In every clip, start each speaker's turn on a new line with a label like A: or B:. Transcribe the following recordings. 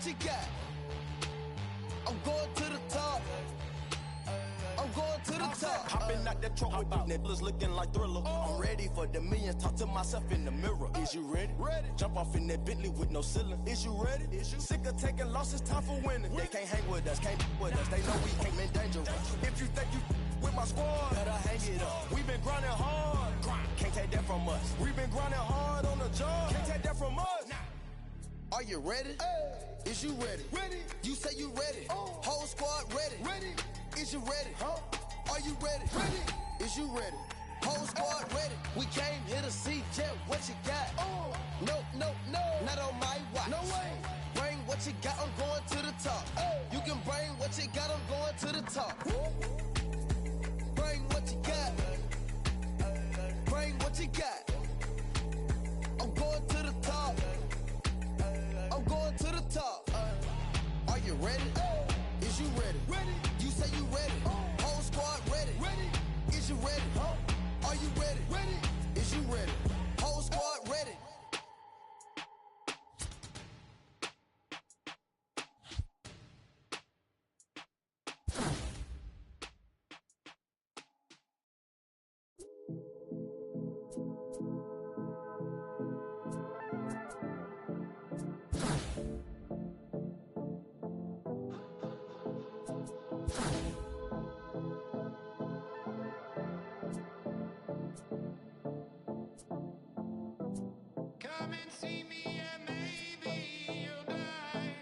A: what you got. I'm going to the top. I'm going to the top.
B: Hopping out that truck with these niggas looking like Thriller. I'm ready for the millions, talk to myself in the mirror. Is you ready?
A: Ready.
B: Jump off in that Bentley with no ceiling. Is you ready? Sick of taking losses, time for winning. They can't hang with us, can't with us. They know we ain't been dangerous. If you think you with my squad, better hang it up. We been grinding hard, can't take that from us. We been grinding hard on the job, can't take that from us.
A: Are you ready? Is you ready?
B: Ready?
A: You say you ready. Whole squad ready.
B: Ready?
A: Is you ready? Are you ready?
B: Ready?
A: Is you ready? Whole squad ready. We came here to see Jet. What you got? No, no, no. Not on my watch.
B: No way.
A: Bring what you got. I'm going to the top. You can bring what you got. I'm going to the top. Bring what you got. Bring what you got. I'm going to the top. I'm going to the top. Are you ready? Is you ready?
B: Ready?
A: You say you ready. Whole squad ready.
B: Ready?
A: Is you ready? Are you ready?
B: Ready?
A: Is you ready? Whole squad ready.
C: Come and see me and maybe you'll die.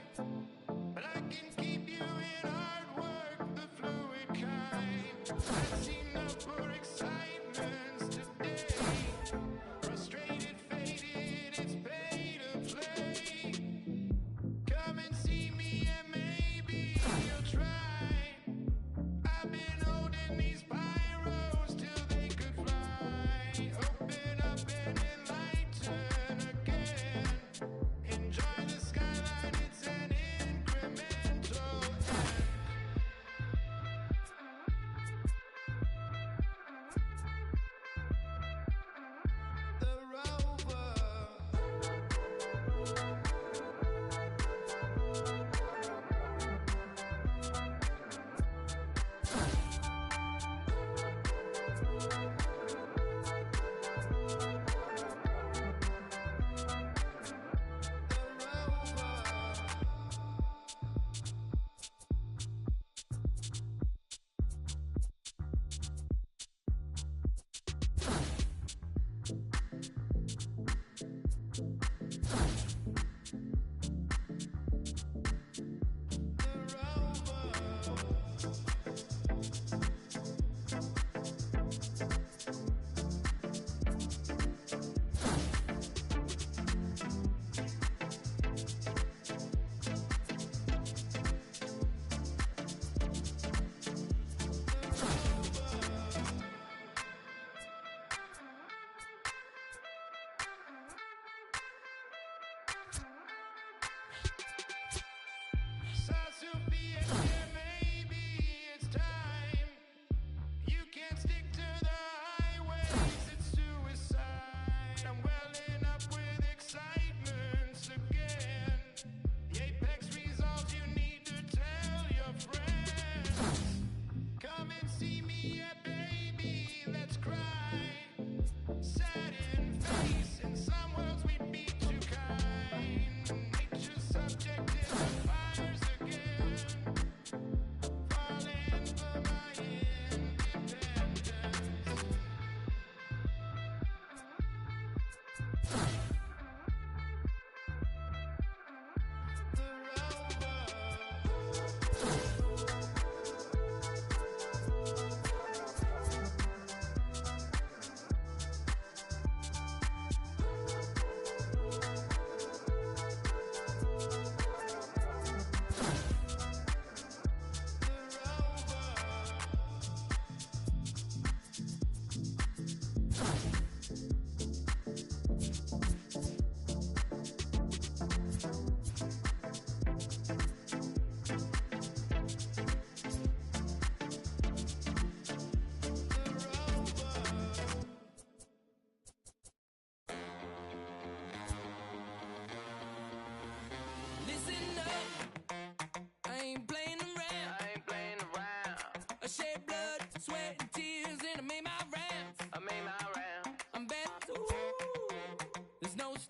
C: But I can keep you in hard work, the fluid kind. I've seen enough for excitements today. Frustrated, faded, it's pay to play. Come and see me and maybe you'll try. I've been holding these pyros till they could fly. Open up and enlighten again. Enjoy the skyline, it's an incremental end.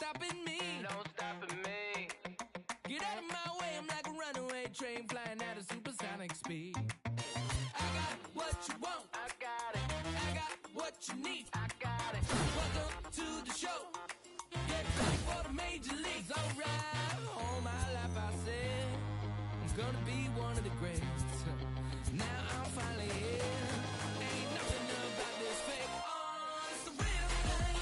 A: stopping me.
C: No stopping me.
A: Get out of my way, I'm like a runaway train flying at a supersonic speed. I got what you want,
C: I got it.
A: I got what you need.
C: I got it.
A: Welcome to the show. Get ready for the major leagues, alright. All my life I said I'm gonna be one of the greats. Now I'm finally here. Ain't nothing about this fake. Oh, it's the real thing.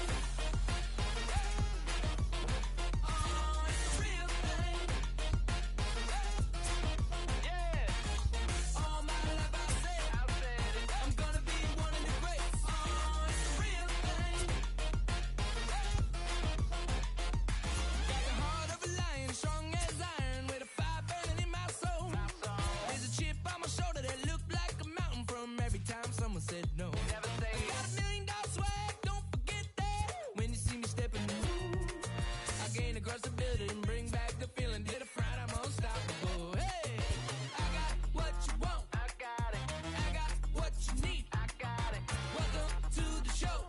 A: Oh, it's the real thing.
C: Yeah.
A: All my life I said
C: it.
A: I'm gonna be one of the greats. Oh, it's the real thing. Got the heart of a lion, strong as iron, with a fire burning in my soul. There's a chip on my shoulder that looked like a mountain from every time someone said no.
C: Never say
A: I got $1 million swag, don't forget that. When you see me stepping through, I gain across the building, bring back the feeling. Did a fright, I'm unstoppable. Hey, I got what you want,
C: I got it.
A: I got what you need.
C: I got it.
A: Welcome to the show.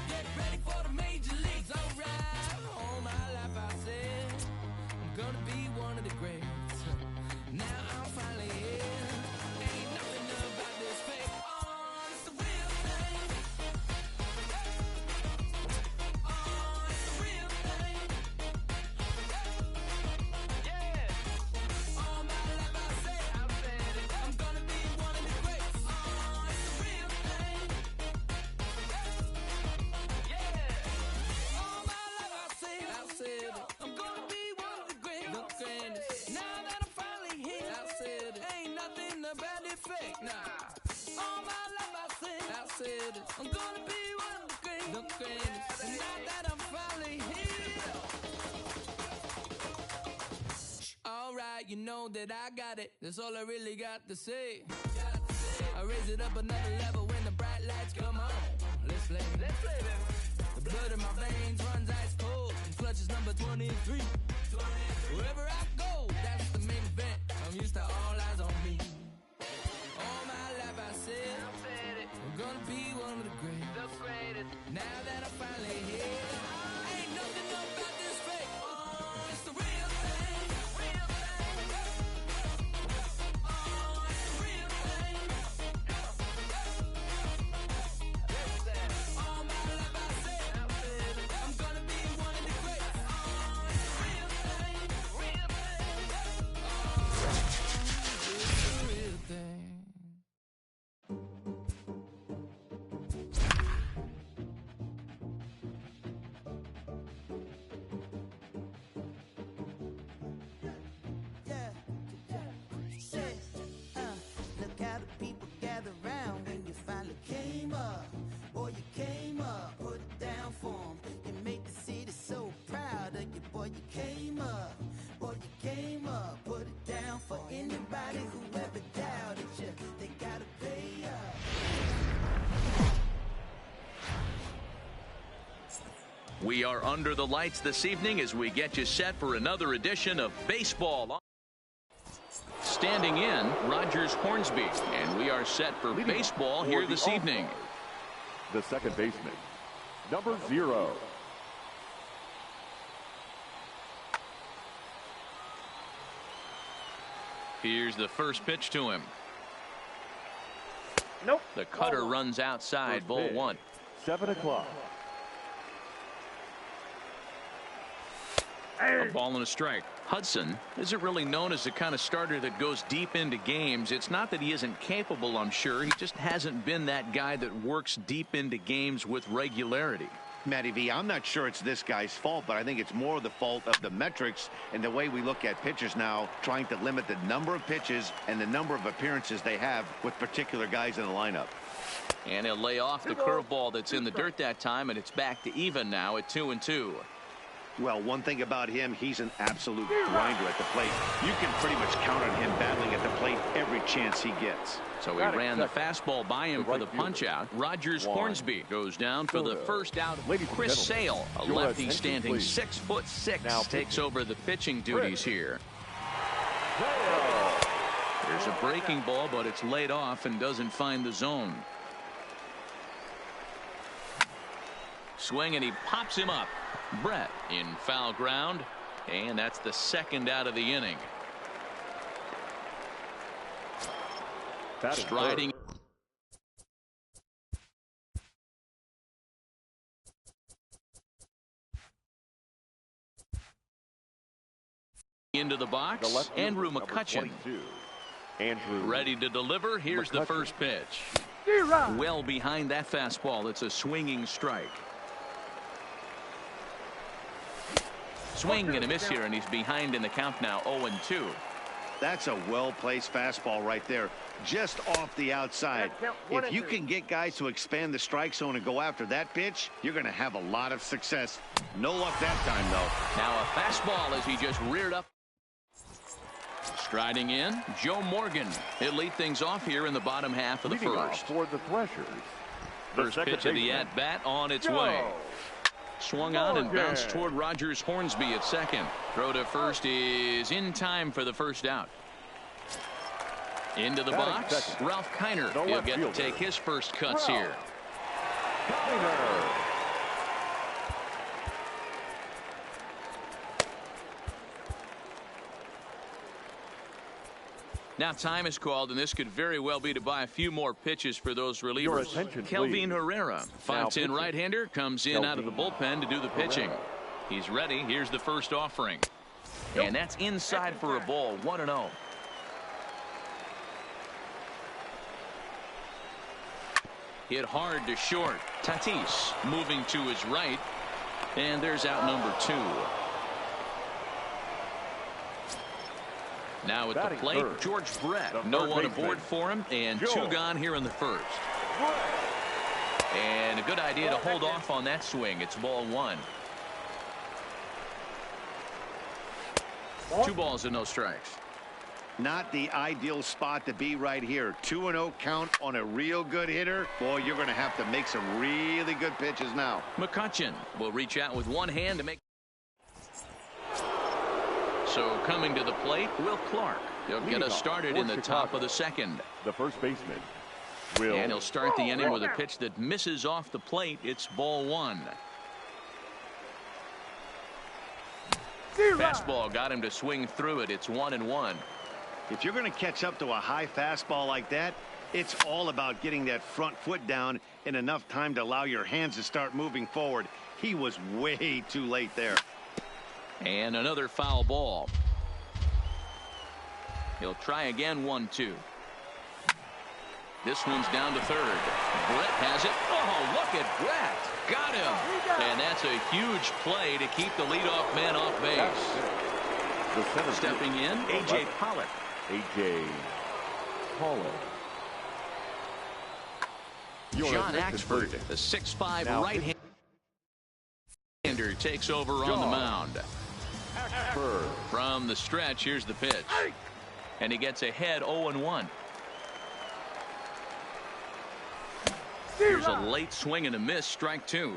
A: Get ready for the major leagues, alright. All my life I said I'm gonna be one of the greats. Now I'm finally here. Ain't nothing about this fake. Oh, it's the real thing. Oh, it's the real thing.
C: Yeah.
A: All my life I said
C: it.
A: I'm gonna be one of the greats. Oh, it's the real thing.
C: Yeah.
A: All my life I said I'm gonna be one of the greatest. The greatest. Now that I'm finally here, I said it. Ain't nothing about it fake. Nah. All my life I said it. I'm gonna be one of the greatest. The greatest. And now that I'm finally here. Alright, you know that I got it. That's all I really got to say. I raise it up another level when the bright lights come on. Let's play.
C: Let's play this.
A: The blood in my veins runs ice cold, and clutch is number 23. Wherever I go, that's the main event. I'm used to all eyes on me. All my life I said
C: It.
A: I'm gonna be one of the greats.
C: The greatest.
A: Now that I'm finally here, ain't nothing about this fake. Oh, it's the real thing.
C: Real thing.
A: Oh, it's the real thing. All my life I said I'm gonna be one of the greats. Oh, it's the real thing.
C: Real thing.
A: It's the real thing.
D: Yeah, say, look how the people gather round when you finally came up. Boy, you came up, put it down for 'em. You made the city so proud of you. Boy, you came up. Boy, you came up, put it down for anybody who ever doubted you. They gotta pay up.
E: We are under the lights this evening as we get you set for another edition of Baseball. Standing in, Rogers Hornsby, and we are set for baseball here this evening.
F: The second baseman, number 0.
E: Here's the first pitch to him.
F: Nope.
E: The cutter runs outside, ball 1.
F: 7 o'clock.
E: A ball and a strike. Hudson isn't really known as the kind of starter that goes deep into games. It's not that he isn't capable, I'm sure. He just hasn't been that guy that works deep into games with regularity.
G: Matty V, I'm not sure it's this guy's fault, but I think it's more the fault of the metrics and the way we look at pitchers now, trying to limit the number of pitches and the number of appearances they have with particular guys in the lineup.
E: And he'll lay off the curveball that's in the dirt that time, and it's back to even now at 2-2.
G: Well, one thing about him, he's an absolute grinder at the plate. You can pretty much count on him battling at the plate every chance he gets.
E: So he ran the fastball by him for the punch-out. Rogers Hornsby goes down for the first out. Chris Sale, a lefty standing 6'6", takes over the pitching duties here. There's a breaking ball, but it's laid off and doesn't find the zone. Swing, and he pops him up. Brett in foul ground, and that's the second out of the inning. Striding into the box, Andrew McCutcheon. Ready to deliver. Here's the first pitch. Well behind that fastball. It's a swinging strike. Swing and a miss here, and he's behind in the count now, 0-2.
G: That's a well-placed fastball right there, just off the outside. If you can get guys to expand the strike zone and go after that pitch, you're going to have a lot of success. No luck that time, though.
E: Now a fastball as he just reared up. Striding in, Joe Morgan. He'll lead things off here in the bottom half of the first.
F: For the Threshers.
E: First pitch of the at-bat on its way. Swung on and bounced toward Rogers Hornsby at second. Throw to first is in time for the first out. Into the box, Ralph Kiner. He'll get to take his first cuts here. Now time is called, and this could very well be to buy a few more pitches for those relievers. Kelvin Herrera, 5'10" right-hander, comes in out of the bullpen to do the pitching. He's ready. Here's the first offering. And that's inside for a ball, 1-0. Hit hard to short. Tatis moving to his right. And there's out number 2. Now at the plate, George Brett. No one aboard for him, and 2 gone here in the first. And a good idea to hold off on that swing. It's ball 1. 2 balls and no strikes.
G: Not the ideal spot to be right here. 2-0 count on a real good hitter. Boy, you're going to have to make some really good pitches now.
E: McCutcheon will reach out with one hand to make. So coming to the plate, Will Clark. He'll get us started in the top of the second.
F: The first baseman,
E: and he'll start the inning with a pitch that misses off the plate. It's ball 1. Fastball got him to swing through it. It's 1-1.
G: If you're going to catch up to a high fastball like that, it's all about getting that front foot down in enough time to allow your hands to start moving forward. He was way too late there.
E: And another foul ball. He'll try again, 1-2. This one's down to third. Brett has it. Oh, look at Brett. Got him. And that's a huge play to keep the leadoff man off base. Stepping in, A.J. Pollock.
F: A.J. Pollock.
E: John Axford, the 6'5" right-hander, takes over on the mound. From the stretch, here's the pitch. And he gets ahead 0-1. Here's a late swing and a miss, strike 2.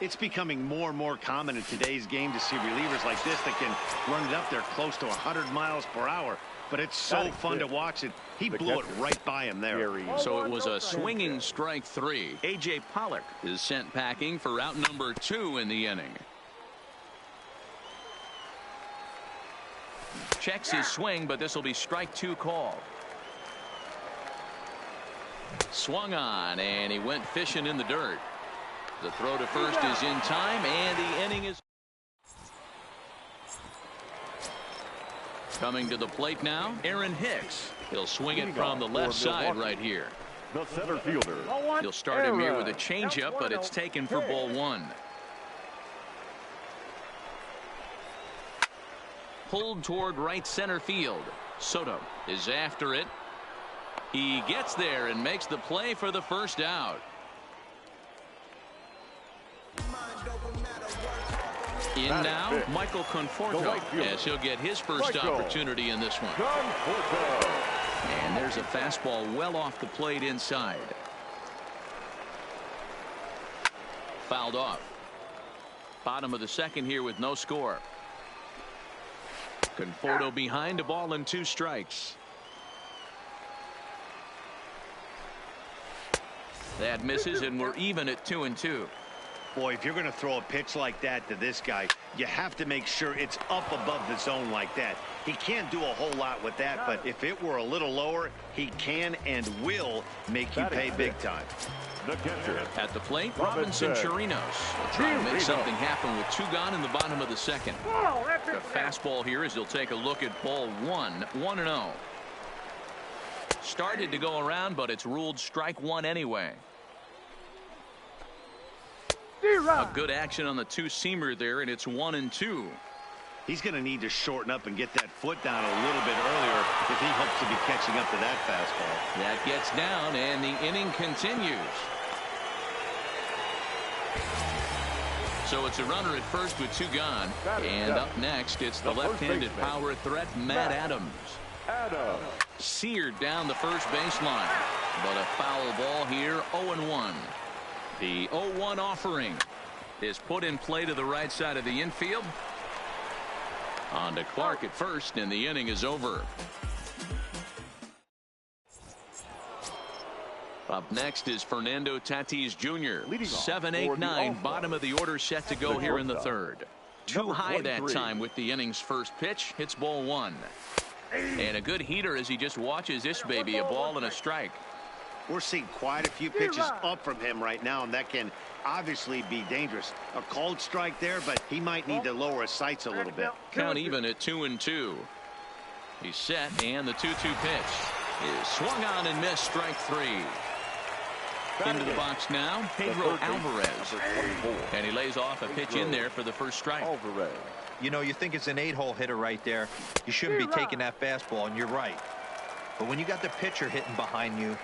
G: It's becoming more and more common in today's game to see relievers like this that can run it up there close to 100 miles per hour. But it's so fun to watch it. He blew it right by him there.
E: So it was a swinging strike 3. A.J. Pollock is sent packing for out number 2 in the inning. Checks his swing, but this will be strike 2 called. Swung on, and he went fishing in the dirt. The throw to first is in time, and the inning is coming to the plate now. Aaron Hicks. He'll swing it from the left side right here.
F: The center fielder.
E: He'll start him here with a changeup, but it's taken for ball 1. Pulled toward right center field. Soto is after it. He gets there and makes the play for the first out. In now, Michael Conforto, as he'll get his first opportunity in this one. And there's a fastball well off the plate inside. Fouled off. Bottom of the second here with no score. Conforto behind, a ball and 2 strikes. That misses, and we're even at 2-2.
G: Boy, if you're going to throw a pitch like that to this guy, you have to make sure it's up above the zone like that. He can't do a whole lot with that, but if it were a little lower, he can and will make you pay big time.
F: The catcher.
E: At the plate, Robinson Chirinos will try to make something happen with 2 gone in the bottom of the second. The fastball here as he'll take a look at ball 1, 1-0. Started to go around, but it's ruled strike 1 anyway. A good action on the 2-seamer there, and it's 1-2.
G: He's going to need to shorten up and get that foot down a little bit earlier if he hopes to be catching up to that fastball.
E: That gets down, and the inning continues. So it's a runner at first with 2 gone. And up next, it's the left-handed power threat, Matt Adams. Seared down the first baseline. But a foul ball here, 0-1. The 0-1 offering is put in play to the right side of the infield. On to Clark at first, and the inning is over. Up next is Fernando Tatis Jr. 7-8-9, bottom of the order set to go here in the third. Too high that time with the inning's first pitch. Hits ball 1. And a good heater as he just watches this baby, a ball and a strike.
G: We're seeing quite a few pitches up from him right now, and that can obviously be dangerous. A called strike there, but he might need to lower his sights a little bit.
E: Count even at 2-2. He's set, and the 2-2 pitch is swung on and missed, strike 3. Into the box now, Pedro Alvarez. And he lays off a pitch in there for the first strike.
H: You know, you think it's an 8-hole hitter right there. You shouldn't be taking that fastball, and you're right. But when you got the pitcher hitting behind you,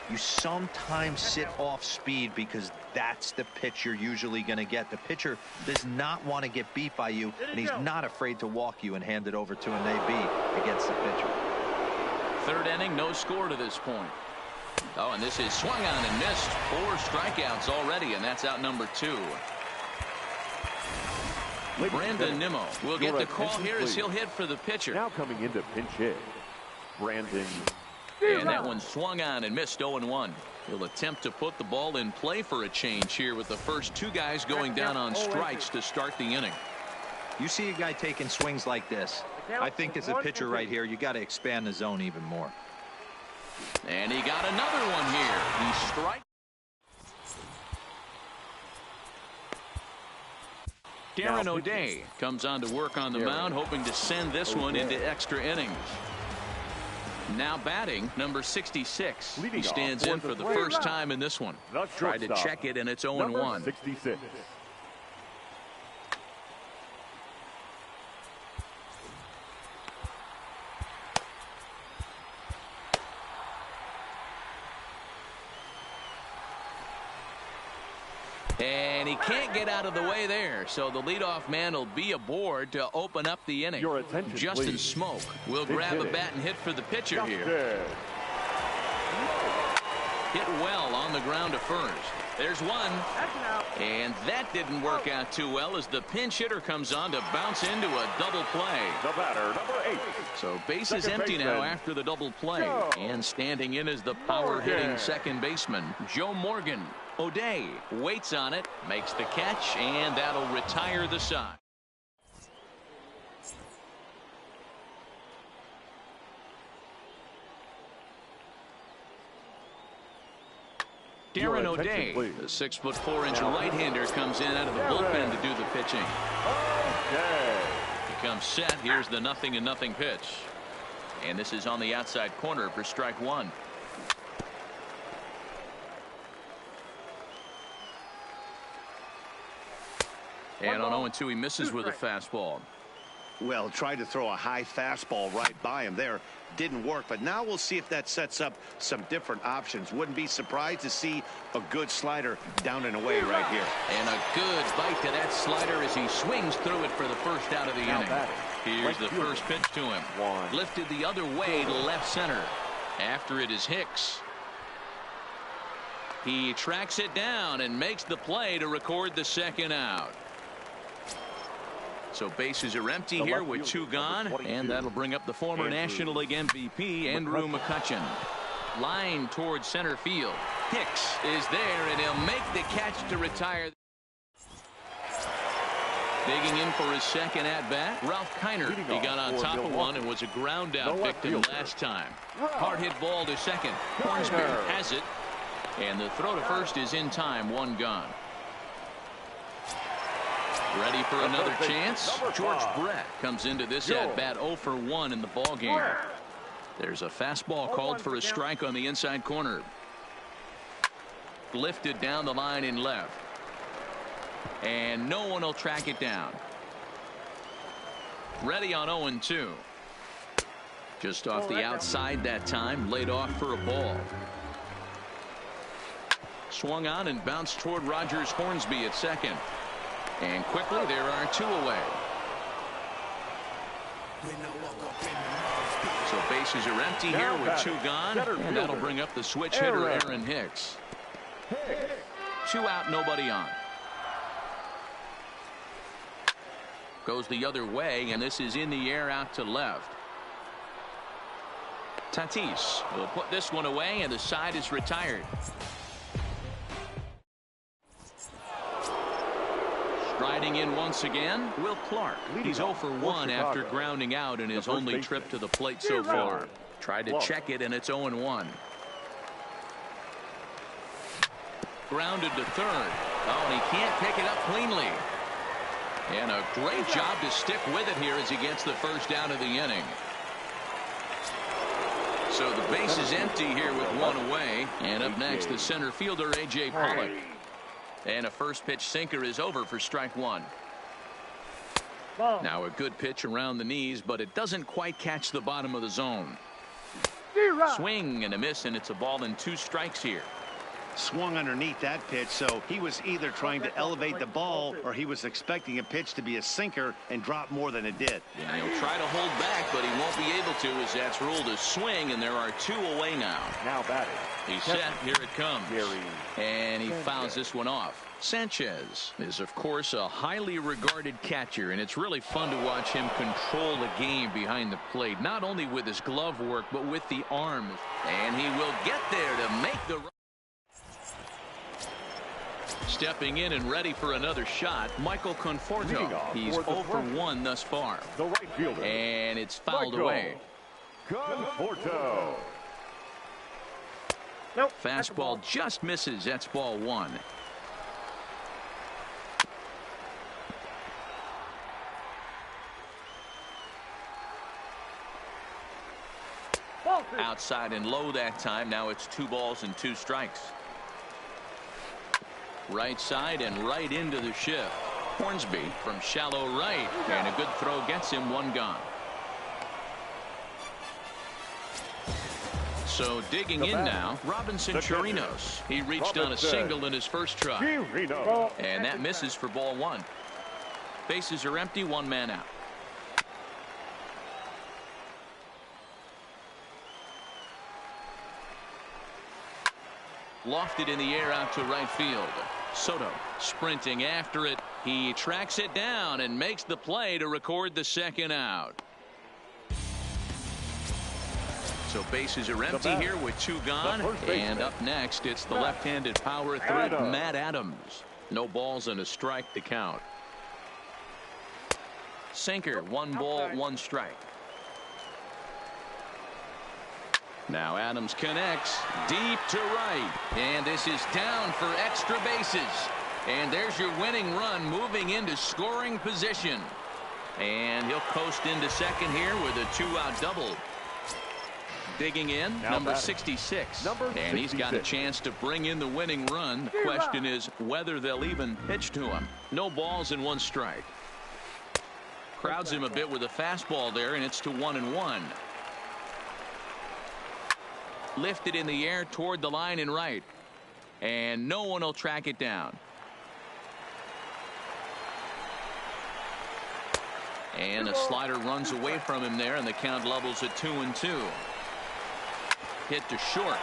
H: you sometimes sit off speed because that's the pitch you're usually going to get. The pitcher does not want to get beat by you, and he's not afraid to walk you and hand it over to an AB against the pitcher.
E: Third inning, no score to this point. Oh, and this is swung on and missed. 4 strikeouts already, and that's out number 2. Brandon Nimmo will get the call here as he'll hit for the pitcher.
F: Now coming into pinch hit, Brandon.
E: And that one swung on and missed, 0-1. He'll attempt to put the ball in play for a change here with the first 2 guys going down on strikes to start the inning.
H: You see a guy taking swings like this. I think as a pitcher right here, you got to expand the zone even more.
E: And he got another one here. He strikes. Darren O'Day comes on to work on the mound, hoping to send this one into extra innings. Now batting, number 66. He stands in for the first time in this one. Tried to check it, and it's 0-1.
F: 66.
E: And he can't get out of the way there, so the leadoff man will be aboard to open up the inning.
F: Your attention,
E: Justin
F: please.
E: Smoke will grab a bat and hit for the pitcher here. Hit well on the ground to first. There's one. And that didn't work out too well as the pinch hitter comes on to bounce into a double play.
F: The batter, number 8.
E: So base is empty now after the double play. And standing in is the power-hitting second baseman, Joe Morgan. O'Day waits on it, makes the catch, and that'll retire the side. Darren O'Day, the 6'4" right-hander, comes in out of the bullpen to do the pitching. He comes set. Here's the 0-0 pitch. And this is on the outside corner for strike 1. And on 0-2, he misses with a fastball.
G: Well, tried to throw a high fastball right by him there. Didn't work, but now we'll see if that sets up some different options. Wouldn't be surprised to see a good slider down and away right here.
E: And a good bite to that slider as he swings through it for the first out of the inning. Here's the first pitch to him. Lifted the other way to left center. After it is Hicks. He tracks it down and makes the play to record the second out. So bases are empty here with 2 gone, and that'll bring up the former National League MVP, Andrew McCutchen. Line towards center field. Hicks is there, and he'll make the catch to retire. Digging in for his second at-bat, Ralph Kiner. He got on top of one and was a ground-out victim last time. Hard hit ball to second. Hornsby has it. And the throw to first is in time. One gone. Ready for another chance. George Brett comes into this at-bat 0 for 1 in the ball game. There's a fastball called for a strike on the inside corner. Lifted down the line in left. And no one will track it down. Ready on 0-2. Just off the outside that time. Laid off for a ball. Swung on and bounced toward Rogers Hornsby at second. And quickly there are 2 away. So bases are empty here with 2 gone. And that'll bring up the switch hitter Aaron Hicks. 2 out, nobody on. Goes the other way, and this is in the air out to left. Tatis will put this one away, and the side is retired. Striding in once again, Will Clark. He's 0 for 1 after grounding out in his only trip to the plate so far. Tried to check it, and it's 0-1. Grounded to third. Oh, and he can't pick it up cleanly. And a great job to stick with it here as he gets the first out of the inning. So the base is empty here with 1 away. And up next, the center fielder, A.J. Pollock. And a first pitch sinker is over for strike 1. Now a good pitch around the knees, but it doesn't quite catch the bottom of the zone. Swing and a miss, and it's a ball and 2 strikes here.
G: Swung underneath that pitch, so he was either trying to elevate the ball or he was expecting a pitch to be a sinker and drop more than it did.
E: Yeah, he'll try to hold back, but he won't be able to as that's ruled a swing, and there are 2 away now.
F: Now batting.
E: He's set. Here it comes. And he fouls this one off. Sanchez is, of course, a highly regarded catcher, and it's really fun to watch him control the game behind the plate, not only with his glove work, but with the arms. And he will get there to make the run. Stepping in and ready for another shot, Michael Conforto. He's 0 for 1 thus far.
F: The right fielder.
E: And it's fouled away.
F: Conforto.
E: Nope. Fastball just misses. That's ball 1. Outside and low that time. Now it's 2 balls and 2 strikes. Right side and right into the shift. Hornsby from shallow right, and a good throw gets him 1 gone. So digging in now, Robinson Chirinos. He reached on a single in his first try. And that misses for ball 1. Bases are empty, 1 man out. Lofted in the air out to right field. Soto sprinting after it. He tracks it down and makes the play to record the 2nd out. So bases are empty here with 2 gone. And up next, it's the left-handed power threat, Matt Adams. No balls and a strike to count. Sinker, 1 ball, 1 strike. Now Adams connects deep to right, and this is down for extra bases. And there's your winning run moving into scoring position. And he'll coast into second here with a 2-out double. Digging in, number 66. And he's got a chance to bring in the winning run. The question is whether they'll even pitch to him. No balls and 1 strike. Crowds him a bit with a fastball there, and it's to 1-1. Lifted in the air toward the line and right. And no one will track it down. And a slider runs away from him there, and the count levels at 2-2. Hit to short.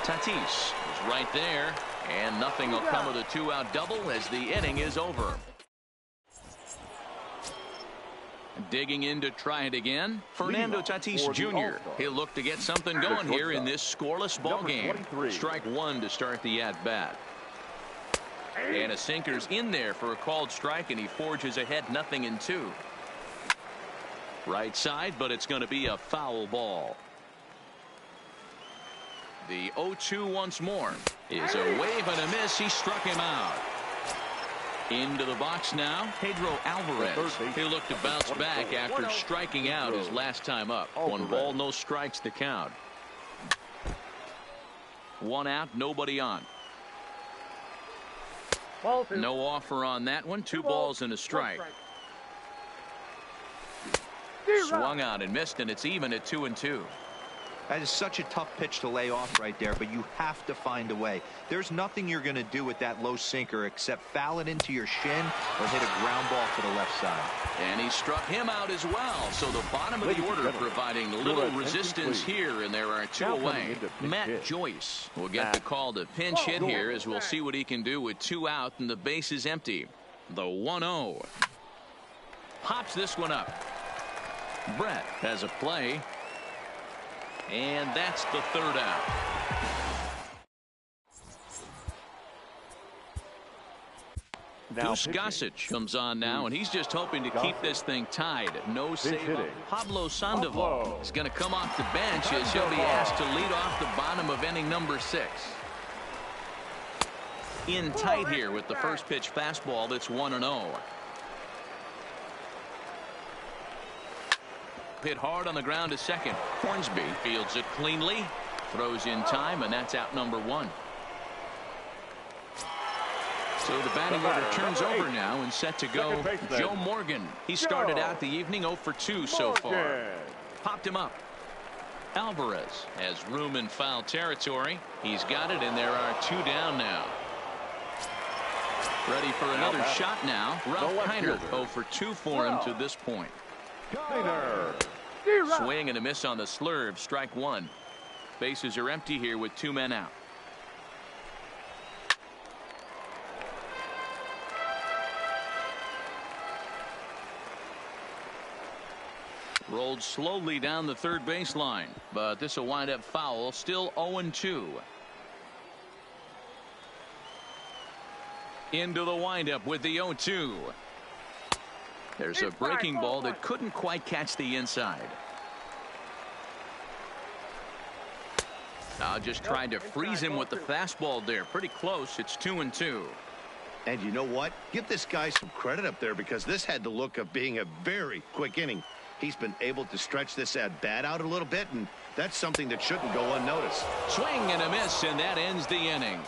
E: Tatis is right there, and nothing will come of the 2-out double as the inning is over. Digging in to try it again, Fernando Tatis Jr. He'll look to get something going here in this scoreless ball game. Strike 1 to start the at-bat. And a sinker's in there for a called strike, and he forges ahead 0-2. Right side, but it's going to be a foul ball. The 0-2 once more is a wave and a miss. He struck him out. Into the box now, Pedro Alvarez. He'll look to bounce back after striking out his last time up. 1 ball, no strikes to count. 1 out, nobody on. No offer on that one. 2 balls and a strike. Swung out and missed, and it's even at 2-2.
H: That is such a tough pitch to lay off right there, but you have to find a way. There's nothing you're going to do with that low sinker except foul it into your shin or hit a ground ball to the left side.
E: And he struck him out as well. So the bottom of the order providing little resistance here, and there are 2 away. Matt Joyce will get the call to pinch hit here, as we'll see what he can do with 2 out and the base is empty. The 1-0. Pops this one up. Brett has a play. And that's the 3rd out. Goose Gossage comes on now, and he's just hoping to keep this thing tied. No save. Pablo Sandoval is going to come off the bench as he'll be asked to lead off the bottom of inning number 6. In tight here with the first pitch fastball. That's 1-0. Hit hard on the ground to second. Hornsby fields it cleanly, throws in time, and that's out number 1. So the batting order turns over now and set to go. Joe Morgan. He started out the evening 0 for 2 so far. Popped him up. Alvarez has room in foul territory. He's got it, and there are 2 down now. Ready for another shot now. Ralph Kiner 0 for 2 for him to this point. Swing and a miss on the slurve. Strike 1. Bases are empty here with 2 men out. Rolled slowly down the third baseline, but this will wind up foul. Still 0-2. Into the windup with the 0-2. There's a breaking ball that couldn't quite catch the inside. Now just trying to freeze him with the fastball there. Pretty close. It's 2-2.
G: And you know what? Give this guy some credit up there, because this had the look of being a very quick inning. He's been able to stretch this at bat out a little bit, and that's something that shouldn't go unnoticed.
E: Swing and a miss, and that ends the inning.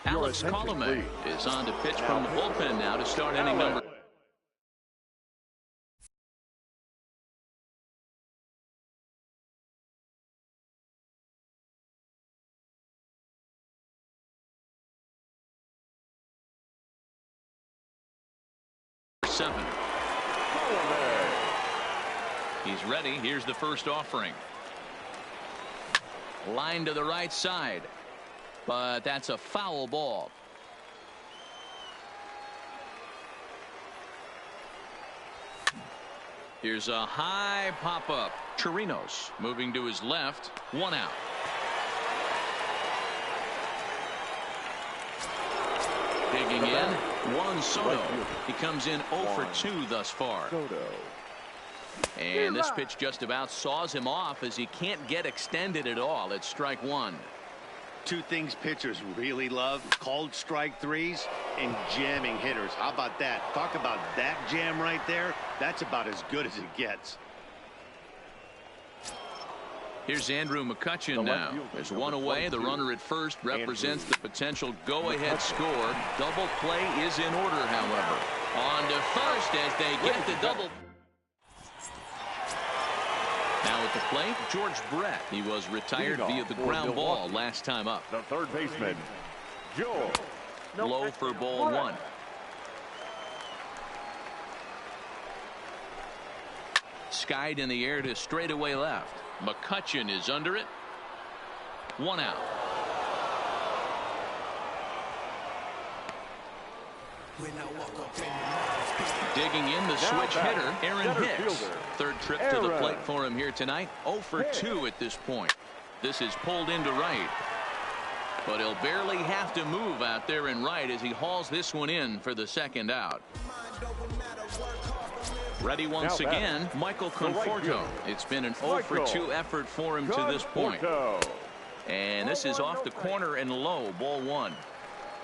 E: Alex Colomé is on to pitch from the bullpen now to start inning number. Seven. He's ready. Here's the first offering. Line to the right side. But that's a foul ball. Here's a high pop-up. Chirinos moving to his left. 1 out. Digging in. Juan Soto. He comes in 0 for 2 thus far. And this pitch just about saws him off as he can't get extended at all. It's strike 1.
G: 2 things pitchers really love: called strike 3s and jamming hitters. How about that? Talk about that jam right there. That's about as good as it gets.
E: Here's Andrew McCutchen now. There's 1 away. The runner at first represents the potential go-ahead score. Double play is in order, however. On to first as they get the double. Now at the plate, George Brett. He was retired via the ground ball last time up.
F: The third baseman, Joe.
E: Low for ball 1. Skied in the air to straightaway left. McCutchen is under it. 1 out. Digging in the switch hitter, Aaron Hicks. Third trip to the plate for him here tonight. 0 for 2 at this point. This is pulled into right. But he'll barely have to move out there in right as he hauls this one in for the second out. Ready once again, Michael Conforto. It's been an 0 for 2 effort for him to this point. And this is off the corner and low, ball 1.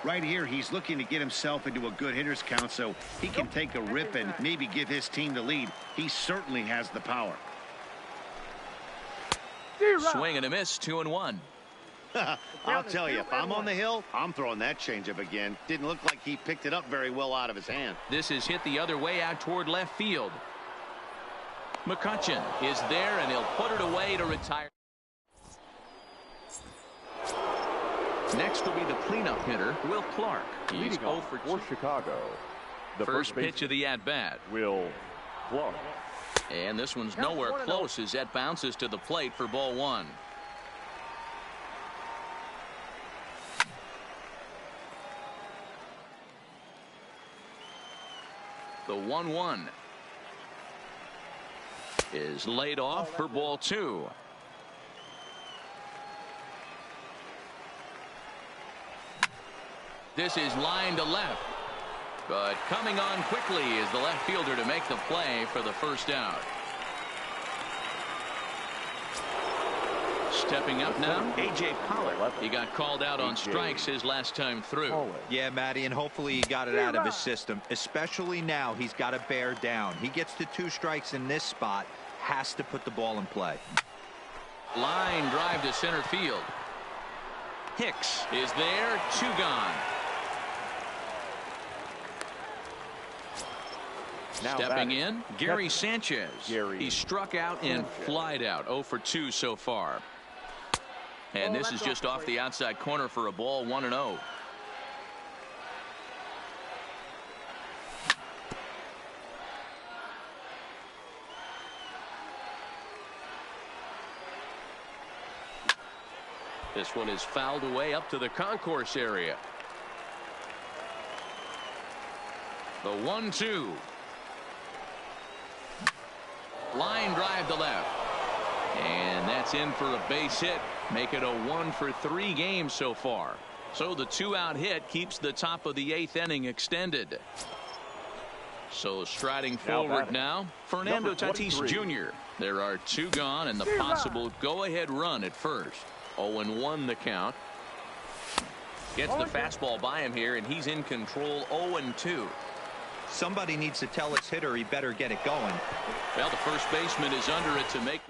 G: Right here, he's looking to get himself into a good hitter's count so he can take a rip and maybe give his team the lead. He certainly has the power.
E: Swing and a miss, 2-1.
G: I'll tell you, if I'm on the hill, I'm throwing that changeup again. Didn't look like he picked it up very well out of his hand.
E: This is hit the other way out toward left field. McCutcheon is there, and he'll put it away to retire. Next will be the cleanup hitter, Will Clark. He's 0 for 2.
F: Chicago. The
E: First pitch of the at-bat.
F: Will Clark.
E: And this one's nowhere close as that bounces to the plate for ball 1. The 1-1 is laid off for ball 2. This is line to left, but coming on quickly is the left fielder to make the play for the first out. Stepping up now, A.J. Pollard. He got called out on strikes his last time through.
H: Yeah, Matty, and hopefully he got it out of his system. Especially now, he's got to bear down. He gets to 2 strikes in this spot, has to put the ball in play.
E: Line drive to center field. Hicks is there, 2 gone. Stepping in, Gary Sanchez. He struck out and flied out. 0 for 2 so far. And this is just off the outside corner for a ball, 1-0. This one is fouled away up to the concourse area. The 1-2. Line drive to left. And that's in for a base hit. Make it a 1 for 3 games so far. So the 2-out hit keeps the top of the 8th inning extended. So striding forward now, Fernando Tatis Jr. There are 2 gone and the possible go-ahead run at first. 0-1 the count. Gets the fastball by him here, and he's in control. 0-2.
H: Somebody needs to tell its hitter he better get it going.
E: Well, the first baseman is under it to make.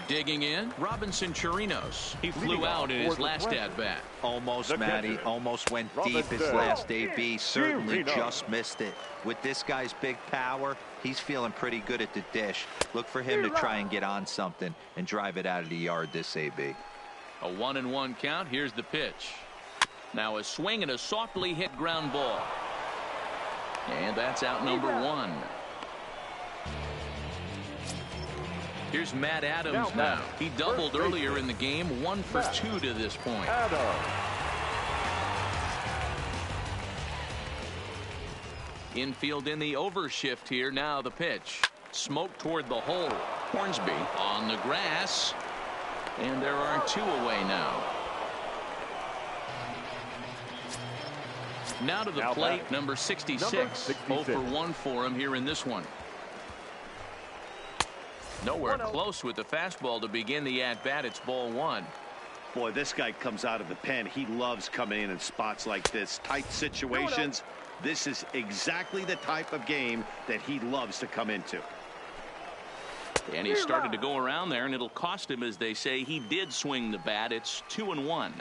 E: Digging in, Robinson Chirinos. He flew out in his last at-bat.
H: Almost, Matty. Almost went deep his last AB. Certainly just missed it. With this guy's big power, he's feeling pretty good at the dish. Look for him to try and get on something and drive it out of the yard this AB.
E: A 1-1 count. Here's the pitch. Now a swing and a softly hit ground ball. And that's out number 1. Here's Matt Adams now. He doubled earlier in the game. 1 for 2 to this point. Infield in the overshift here. Now the pitch. Smoke toward the hole. Hornsby on the grass. And there are 2 away now. Now to the plate, number 66. 0 for 1 for him here in this one. Nowhere close with the fastball to begin the at-bat. It's ball 1.
G: Boy, this guy comes out of the pen. He loves coming in spots like this. Tight situations. This is exactly the type of game that he loves to come into.
E: And he started to go around there, and it'll cost him, as they say. He did swing the bat. It's 2-1.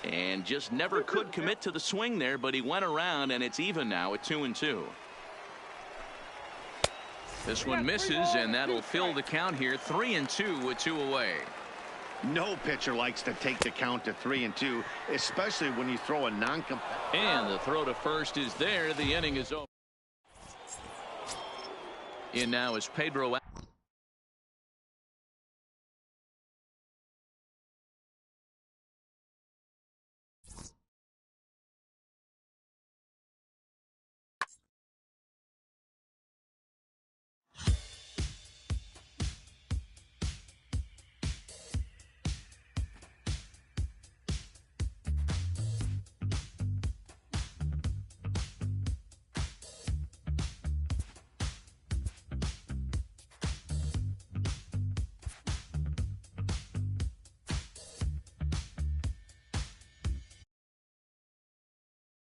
E: And just never could commit to the swing there, but he went around, and it's even now at 2-2. This one misses, and that'll fill the count here. 3-2 with 2 away.
G: No pitcher likes to take the count to 3-2, especially when you throw a
E: And the throw to first is there. The inning is over. In now is Pedro.